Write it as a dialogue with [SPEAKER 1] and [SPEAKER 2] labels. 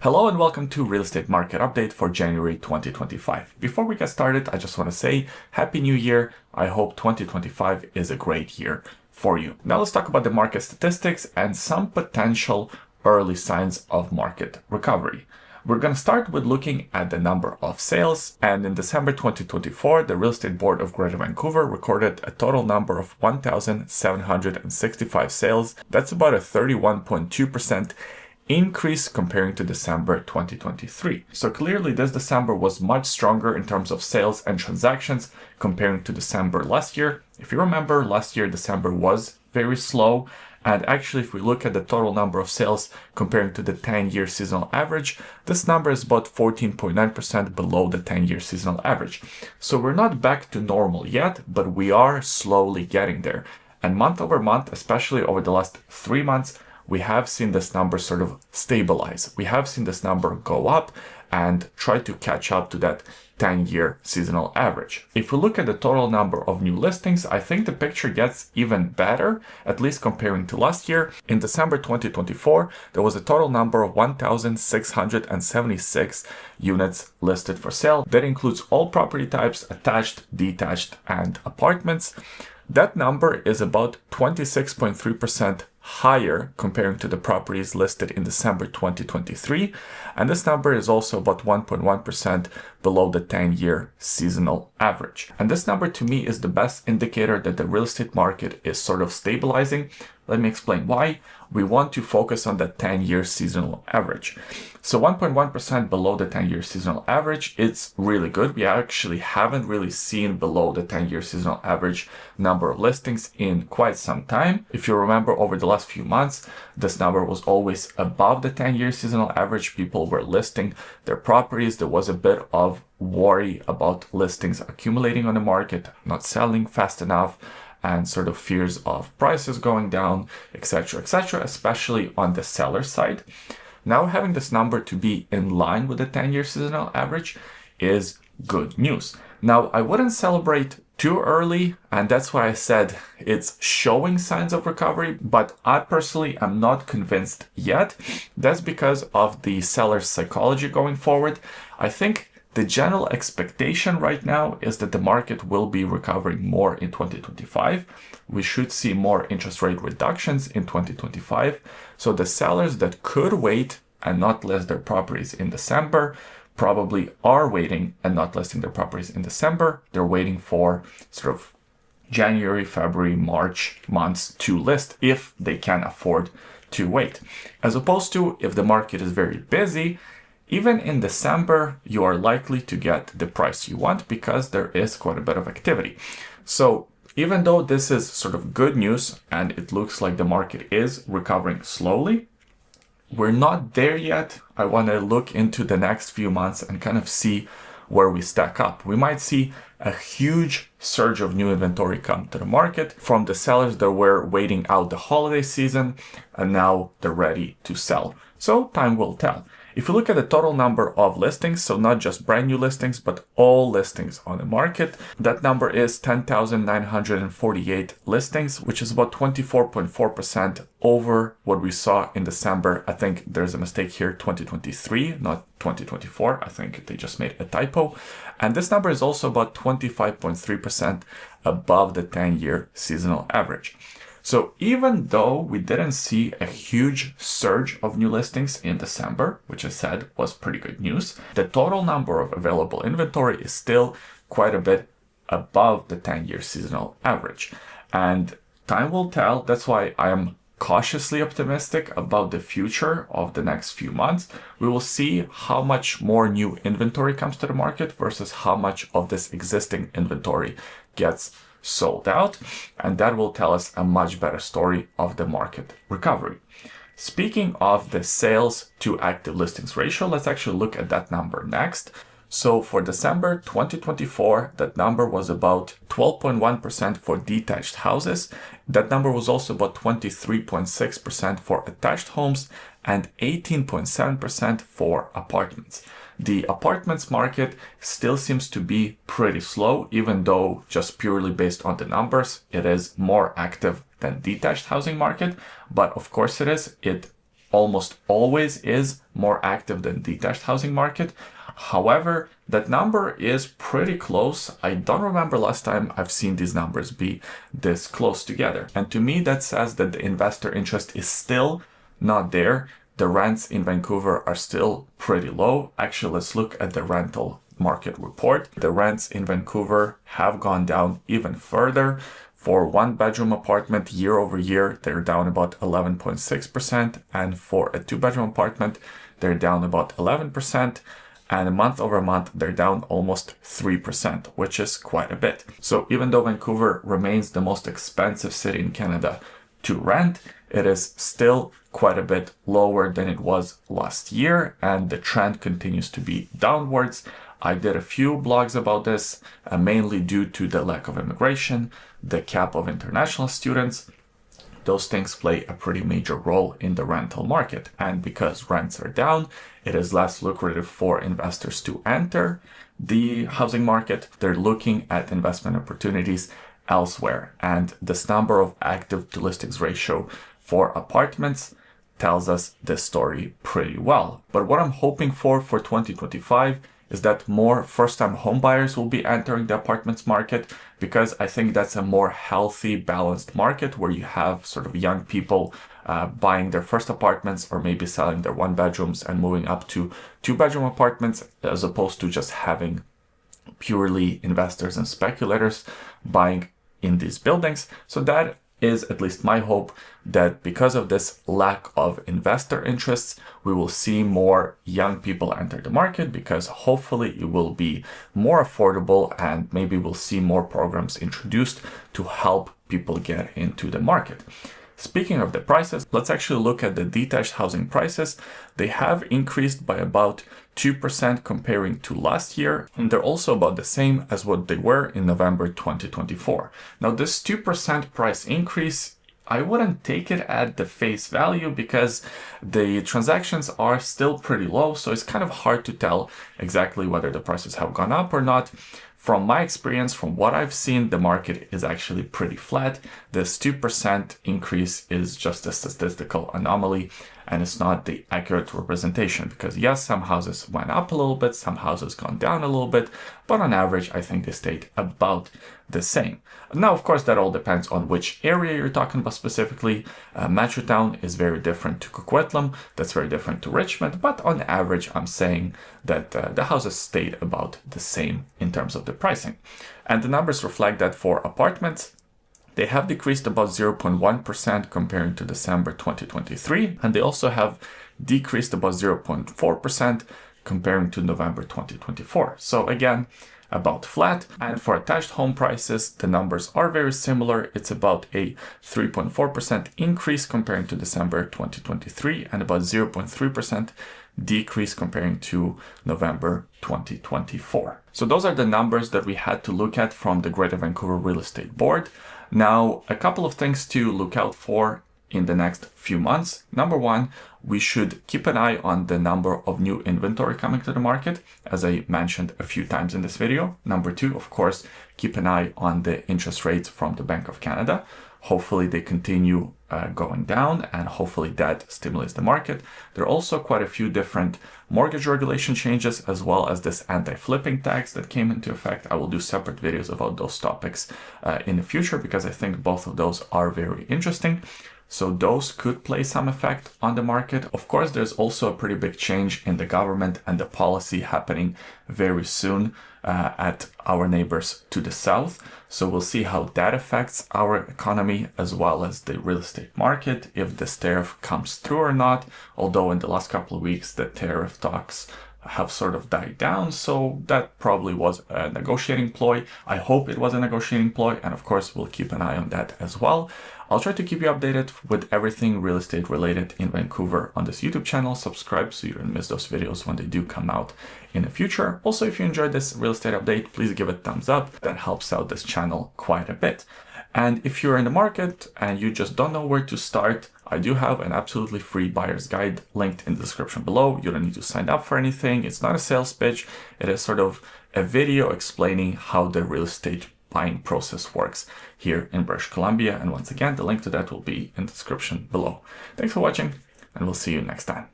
[SPEAKER 1] Hello and welcome to Real Estate Market Update for January 2025. Before we get started, I just want to say Happy New Year. I hope 2025 is a great year for you. Now let's talk about the market statistics and some potential early signs of market recovery. We're going to start with looking at the number of sales, and in December 2024, the Real Estate Board of Greater Vancouver recorded a total number of 1,765 sales. That's about a 31.2% increase comparing to December 2023. So clearly this December was much stronger in terms of sales and transactions comparing to December last year. If you remember, last year December was very slow. And actually, if we look at the total number of sales comparing to the 10-year seasonal average, this number is about 14.9% below the 10-year seasonal average. So we're not back to normal yet, but we are slowly getting there. And month over month, especially over the last 3 months, we have seen this number sort of stabilize. We have seen this number go up and try to catch up to that 10-year seasonal average. If we look at the total number of new listings, I think the picture gets even better, at least comparing to last year. In December 2024, there was a total number of 1,676 units listed for sale. That includes all property types, attached, detached, and apartments. That number is about 26.3% higher comparing to the properties listed in December 2023. And this number is also about 1.1% below the 10-year seasonal average. And this number to me is the best indicator that the real estate market is sort of stabilizing. Let me explain why. We want to focus on the 10-year seasonal average. So 1.1% below the 10-year seasonal average, it's really good. We actually haven't really seen below the 10-year seasonal average number of listings in quite some time. If you remember, over the last few months, this number was always above the 10-year seasonal average. People were listing their properties. There was a bit of worry about listings accumulating on the market, not selling fast enough, and sort of fears of prices going down, etc., especially on the seller side. Now having this number to be in line with the 10-year seasonal average is good news. Now I wouldn't celebrate too early, and that's why I said it's showing signs of recovery, but I personally am not convinced yet. That's because of the seller's psychology going forward. I think the general expectation right now is that the market will be recovering more in 2025. We should see more interest rate reductions in 2025. So the sellers that could wait and not list their properties in December probably are waiting and not listing their properties in December. They're waiting for sort of January, February, March months to list if they can afford to wait. As opposed to if the market is very busy, even in December, you are likely to get the price you want because there is quite a bit of activity. So even though this is sort of good news and it looks like the market is recovering slowly, we're not there yet. I want to look into the next few months and kind of see where we stack up. We might see a huge surge of new inventory come to the market from the sellers that were waiting out the holiday season and now they're ready to sell. So time will tell. If you look at the total number of listings, so not just brand new listings, but all listings on the market, that number is 10,948 listings, which is about 24.4% over what we saw in December. I think there's a mistake here, 2023, not 2024. I think they just made a typo. And this number is also about 25.3% above the 10-year seasonal average. So even though we didn't see a huge surge of new listings in December, which I said was pretty good news, the total number of available inventory is still quite a bit above the 10-year seasonal average. And time will tell. That's why I am cautiously optimistic about the future of the next few months. We will see how much more new inventory comes to the market versus how much of this existing inventory gets sold out, and that will tell us a much better story of the market recovery. Speaking of the sales to active listings ratio, let's actually look at that number next. So for December 2024, that number was about 12.1% for detached houses. That number was also about 23.6% for attached homes and 18.7% for apartments. The apartments market still seems to be pretty slow, even though just purely based on the numbers, it is more active than detached housing market. But of course it is. It almost always is more active than detached housing market. However, that number is pretty close. I don't remember last time I've seen these numbers be this close together. And to me, that says that the investor interest is still not there. The rents in Vancouver are still pretty low. Actually, let's look at the rental market report. The rents in Vancouver have gone down even further. For one bedroom apartment year over year, they're down about 11.6%. And for a two bedroom apartment, they're down about 11%. And month over month, they're down almost 3%, which is quite a bit. So even though Vancouver remains the most expensive city in Canada to rent, it is still quite a bit lower than it was last year, and the trend continues to be downwards. I did a few blogs about this, mainly due to the lack of immigration, the cap of international students. Those things play a pretty major role in the rental market. And because rents are down, it is less lucrative for investors to enter the housing market. They're looking at investment opportunities elsewhere. And this number of active to listings ratio for apartments tells us this story pretty well. But what I'm hoping for 2025 is that more first-time home buyers will be entering the apartments market, because I think that's a more healthy, balanced market where you have sort of young people buying their first apartments or maybe selling their one bedrooms and moving up to two bedroom apartments, as opposed to just having purely investors and speculators buying in these buildings. So that is at least my hope, that because of this lack of investor interests, we will see more young people enter the market, because hopefully it will be more affordable and maybe we'll see more programs introduced to help people get into the market. Speaking of the prices, let's actually look at the detached housing prices. They have increased by about 2% comparing to last year, and they're also about the same as what they were in November 2024. Now, this 2% price increase, I wouldn't take it at the face value, because the transactions are still pretty low, so it's kind of hard to tell exactly whether the prices have gone up or not. From my experience, from what I've seen, the market is actually pretty flat. This 2% increase is just a statistical anomaly, and it's not the accurate representation, because yes, some houses went up a little bit, some houses gone down a little bit, but on average, I think they stayed about the same. Now, of course, that all depends on which area you're talking about specifically. Metrotown is very different to Coquitlam, that's very different to Richmond, but on average, I'm saying that the houses stayed about the same in terms of the pricing. And the numbers reflect that for apartments, they have decreased about 0.1% comparing to December 2023, and they also have decreased about 0.4% comparing to November 2024. So again, about flat. And for attached home prices, the numbers are very similar. It's about a 3.4% increase comparing to December 2023 and about 0.3% decrease comparing to November 2024. So those are the numbers that we had to look at from the Greater Vancouver Real Estate Board. Now, a couple of things to look out for in the next few months. Number one, we should keep an eye on the number of new inventory coming to the market, as I mentioned a few times in this video. Number two, of course, keep an eye on the interest rates from the Bank of Canada. Hopefully they continue going down, and hopefully that stimulates the market. There are also quite a few different mortgage regulation changes, as well as this anti-flipping tax that came into effect. I will do separate videos about those topics in the future, because I think both of those are very interesting. So those could play some effect on the market. Of course, there's also a pretty big change in the government and the policy happening very soon at our neighbors to the south. So we'll see how that affects our economy as well as the real estate market, if this tariff comes through or not. Although in the last couple of weeks, the tariff talks have sort of died down. So that probably was a negotiating ploy. I hope it was a negotiating ploy. And of course, we'll keep an eye on that as well. I'll try to keep you updated with everything real estate related in Vancouver on this YouTube channel. Subscribe so you don't miss those videos when they do come out in the future. Also, if you enjoyed this real estate update, please give it a thumbs up. That helps out this channel quite a bit. And if you're in the market and you just don't know where to start, I do have an absolutely free buyer's guide linked in the description below. You don't need to sign up for anything. It's not a sales pitch. It is sort of a video explaining how the real estate buying process works here in British Columbia. And once again, the link to that will be in the description below. Thanks for watching, and we'll see you next time.